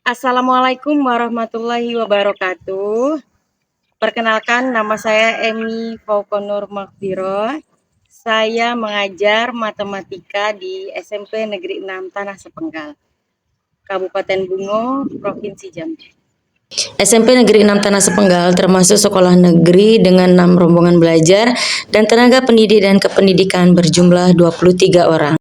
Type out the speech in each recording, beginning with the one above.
Assalamualaikum warahmatullahi wabarakatuh. Perkenalkan, nama saya Emi Faukonur Makbiro. Saya mengajar matematika di SMP Negeri 6 Tanah Sepenggal, Kabupaten Bungo, Provinsi Jambi. SMP Negeri 6 Tanah Sepenggal termasuk sekolah negeri dengan 6 rombongan belajar dan tenaga pendidik dan kependidikan berjumlah 23 orang.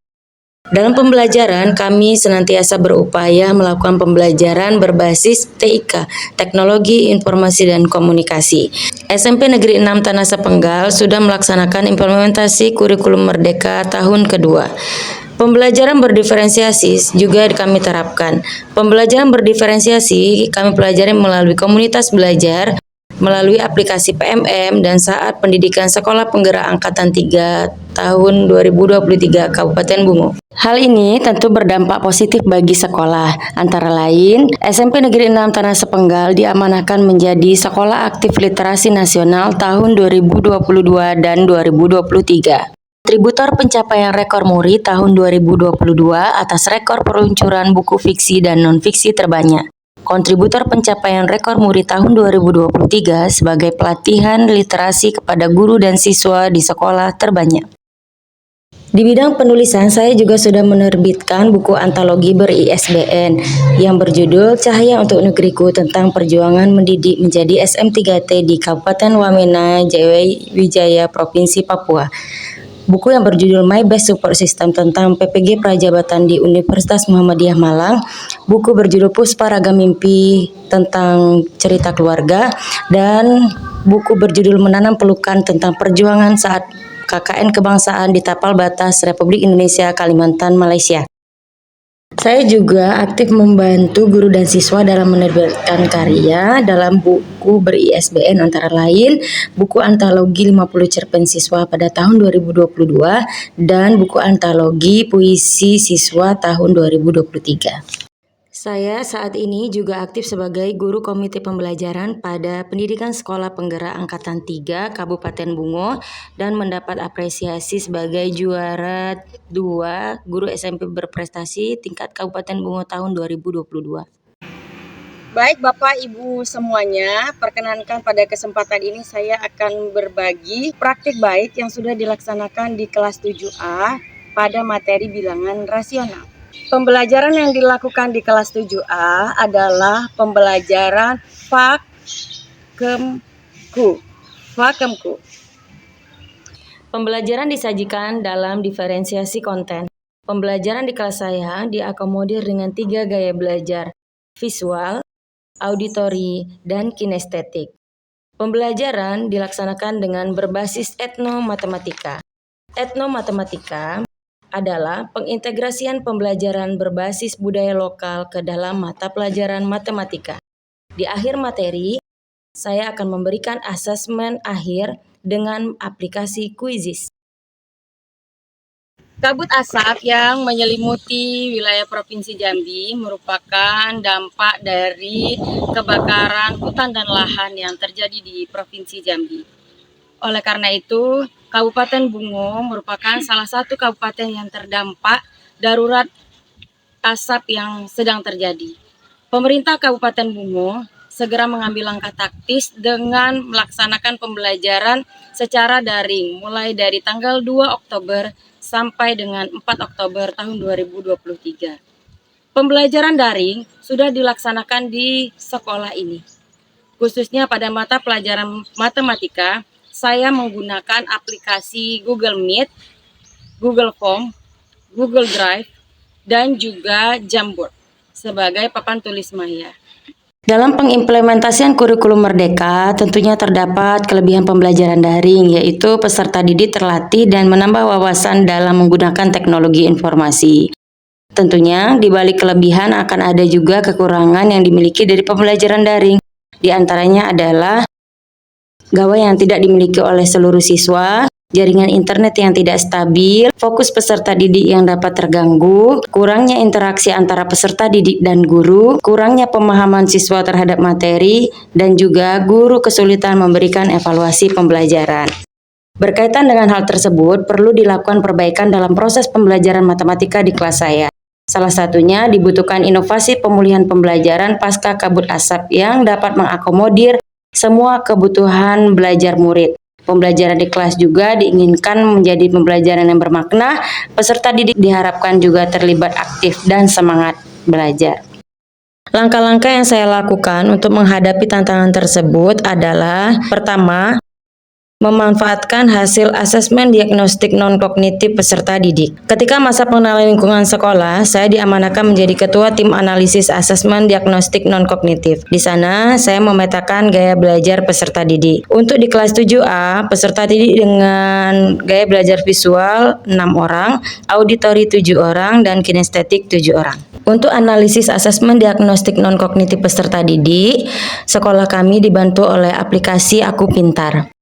Dalam pembelajaran, kami senantiasa berupaya melakukan pembelajaran berbasis TIK, Teknologi Informasi dan Komunikasi. SMP Negeri 6 Tanah Sepenggal sudah melaksanakan implementasi kurikulum Merdeka tahun kedua. Pembelajaran berdiferensiasi juga kami terapkan. Pembelajaran berdiferensiasi kami pelajari melalui komunitas belajar, melalui aplikasi PMM, dan saat pendidikan Sekolah Penggerak Angkatan 3 tahun 2023 Kabupaten Bungo. Hal ini tentu berdampak positif bagi sekolah. Antara lain, SMP Negeri 6 Tanah Sepenggal diamanahkan menjadi Sekolah Aktif Literasi Nasional tahun 2022 dan 2023. Kontributor pencapaian rekor MURI tahun 2022 atas rekor peluncuran buku fiksi dan non-fiksi terbanyak. Kontributor pencapaian rekor MURI tahun 2023 sebagai pelatihan literasi kepada guru dan siswa di sekolah terbanyak. Di bidang penulisan, saya juga sudah menerbitkan buku antologi ber-ISBN yang berjudul Cahaya untuk Negeriku tentang perjuangan mendidik menjadi SM3T di Kabupaten Wamena, Jayawijaya, Provinsi Papua. Buku yang berjudul My Best Support System tentang PPG Prajabatan di Universitas Muhammadiyah Malang, buku berjudul Puspa Raga Mimpi tentang cerita keluarga, dan buku berjudul Menanam Pelukan tentang perjuangan saat KKN kebangsaan di Tapal Batas Republik Indonesia Kalimantan Malaysia. Saya juga aktif membantu guru dan siswa dalam menerbitkan karya dalam buku ber-ISBN antara lain buku antologi 50 cerpen siswa pada tahun 2022 dan buku antologi puisi siswa tahun 2023. Saya saat ini juga aktif sebagai guru komite pembelajaran pada Pendidikan Sekolah Penggerak Angkatan 3 Kabupaten Bungo dan mendapat apresiasi sebagai juara 2 guru SMP berprestasi tingkat Kabupaten Bungo tahun 2022. Baik Bapak Ibu semuanya, perkenankan pada kesempatan ini saya akan berbagi praktik baik yang sudah dilaksanakan di kelas 7A pada materi bilangan rasional. Pembelajaran yang dilakukan di kelas 7A adalah pembelajaran Fakemku. Pembelajaran disajikan dalam diferensiasi konten. Pembelajaran di kelas saya diakomodir dengan 3 gaya belajar, visual, auditori, dan kinestetik. Pembelajaran dilaksanakan dengan berbasis etnomatematika. Etnomatematika adalah pengintegrasian pembelajaran berbasis budaya lokal ke dalam mata pelajaran matematika. Di akhir materi, saya akan memberikan asesmen akhir dengan aplikasi Quizizz. Kabut asap yang menyelimuti wilayah Provinsi Jambi merupakan dampak dari kebakaran hutan dan lahan yang terjadi di Provinsi Jambi. Oleh karena itu, Kabupaten Bungo merupakan salah satu kabupaten yang terdampak darurat asap yang sedang terjadi. Pemerintah Kabupaten Bungo segera mengambil langkah taktis dengan melaksanakan pembelajaran secara daring mulai dari tanggal 2 Oktober sampai dengan 4 Oktober tahun 2023. Pembelajaran daring sudah dilaksanakan di sekolah ini. Khususnya pada mata pelajaran matematika, saya menggunakan aplikasi Google Meet, Google Form, Google Drive, dan juga Jamboard sebagai papan tulis maya. Dalam pengimplementasian kurikulum Merdeka, tentunya terdapat kelebihan pembelajaran daring, yaitu peserta didik terlatih dan menambah wawasan dalam menggunakan teknologi informasi. Tentunya, di balik kelebihan akan ada juga kekurangan yang dimiliki dari pembelajaran daring. Di antaranya adalah gawai yang tidak dimiliki oleh seluruh siswa, jaringan internet yang tidak stabil, fokus peserta didik yang dapat terganggu, kurangnya interaksi antara peserta didik dan guru, kurangnya pemahaman siswa terhadap materi, dan juga guru kesulitan memberikan evaluasi pembelajaran. Berkaitan dengan hal tersebut, perlu dilakukan perbaikan dalam proses pembelajaran matematika di kelas saya. Salah satunya dibutuhkan inovasi pemulihan pembelajaran pasca kabut asap yang dapat mengakomodir semua kebutuhan belajar murid. Pembelajaran di kelas juga diinginkan menjadi pembelajaran yang bermakna. Peserta didik diharapkan juga terlibat aktif dan semangat belajar. Langkah-langkah yang saya lakukan untuk menghadapi tantangan tersebut adalah: pertama, memanfaatkan hasil asesmen diagnostik non-kognitif peserta didik. Ketika masa pengenalan lingkungan sekolah, saya diamanahkan menjadi ketua tim analisis asesmen diagnostik non-kognitif. Di sana, saya memetakan gaya belajar peserta didik. Untuk di kelas 7A, peserta didik dengan gaya belajar visual 6 orang, auditori 7 orang, dan kinestetik 7 orang. Untuk analisis asesmen diagnostik non-kognitif peserta didik, sekolah kami dibantu oleh aplikasi Aku Pintar.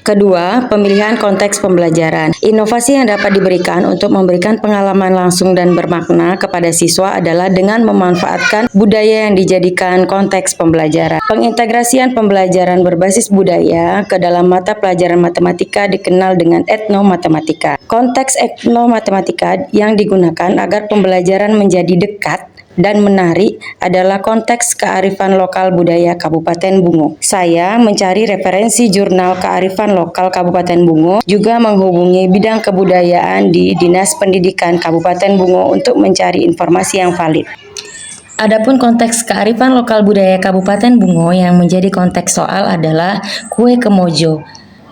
Kedua, pemilihan konteks pembelajaran. Inovasi yang dapat diberikan untuk memberikan pengalaman langsung dan bermakna kepada siswa adalah dengan memanfaatkan budaya yang dijadikan konteks pembelajaran. Pengintegrasian pembelajaran berbasis budaya ke dalam mata pelajaran matematika dikenal dengan etnomatematika. Konteks etnomatematika yang digunakan agar pembelajaran menjadi dekat dan menarik adalah konteks kearifan lokal budaya Kabupaten Bungo. Saya mencari referensi jurnal kearifan lokal Kabupaten Bungo, juga menghubungi bidang kebudayaan di Dinas Pendidikan Kabupaten Bungo untuk mencari informasi yang valid. Adapun konteks kearifan lokal budaya Kabupaten Bungo yang menjadi konteks soal adalah kue kemojo.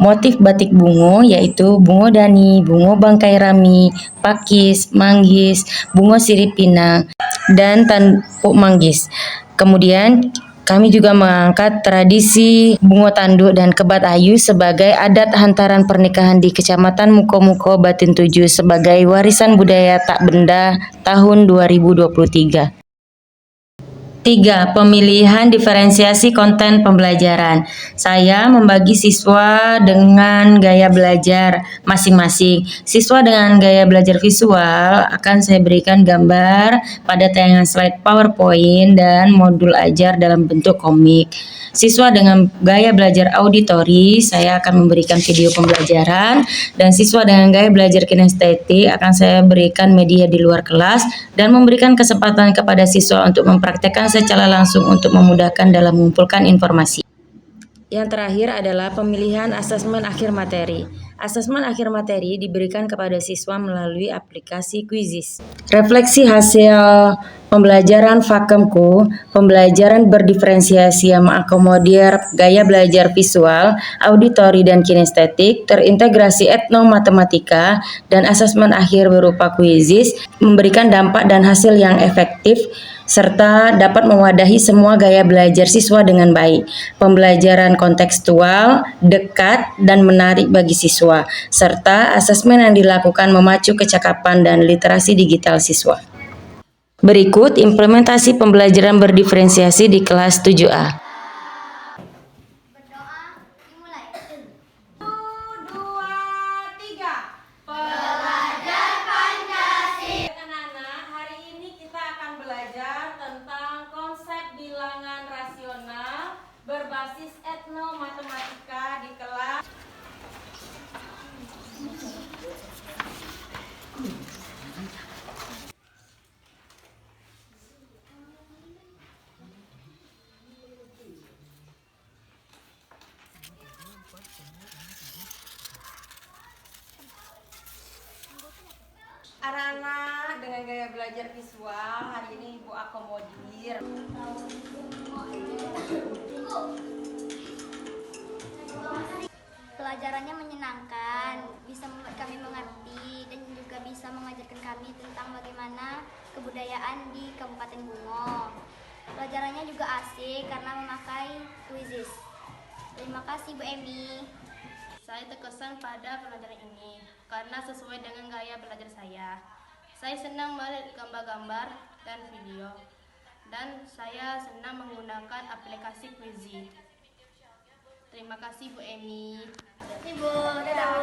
Motif batik Bungo yaitu bungo dani, bungo bangkai rami, pakis, manggis, bungo sirip pinang, dan tanduk manggis. Kemudian kami juga mengangkat tradisi bungo tanduk dan kebat ayu sebagai adat hantaran pernikahan di Kecamatan Muko-Muko Batin 7 sebagai warisan budaya tak benda tahun 2023. 3. Pemilihan diferensiasi konten pembelajaran. Saya membagi siswa dengan gaya belajar masing-masing. Siswa dengan gaya belajar visual akan saya berikan gambar pada tayangan slide PowerPoint dan modul ajar dalam bentuk komik. Siswa dengan gaya belajar auditori, saya akan memberikan video pembelajaran, dan siswa dengan gaya belajar kinestetik akan saya berikan media di luar kelas dan memberikan kesempatan kepada siswa untuk mempraktekkan secara langsung untuk memudahkan dalam mengumpulkan informasi. Yang terakhir adalah pemilihan asesmen akhir materi. Asesmen akhir materi diberikan kepada siswa melalui aplikasi Quizizz. Refleksi hasil pembelajaran Fakemku, pembelajaran berdiferensiasi yang mengakomodir gaya belajar visual, auditori, dan kinestetik, terintegrasi etnomatematika, dan asesmen akhir berupa Quizizz memberikan dampak dan hasil yang efektif serta dapat mewadahi semua gaya belajar siswa dengan baik. Pembelajaran kontekstual, dekat, dan menarik bagi siswa, serta asesmen yang dilakukan memacu kecakapan dan literasi digital siswa. Berikut implementasi pembelajaran berdiferensiasi di kelas 7A. Berbasis etnomatematika di kelas. Anak-anak dengan gaya belajar visual hari ini Ibu akomodir. Pelajarannya menyenangkan, bisa membuat kami mengerti dan juga bisa mengajarkan kami tentang bagaimana kebudayaan di Kabupaten Bungo. Pelajarannya juga asik karena memakai Quizizz. Terima kasih Bu Emi. Saya terkesan pada pelajaran ini karena sesuai dengan gaya belajar saya. Saya senang melihat gambar-gambar dan video, dan saya senang menggunakan aplikasi Quizizz. Terima kasih Bu Emi. Terima kasih Bu. Dadah.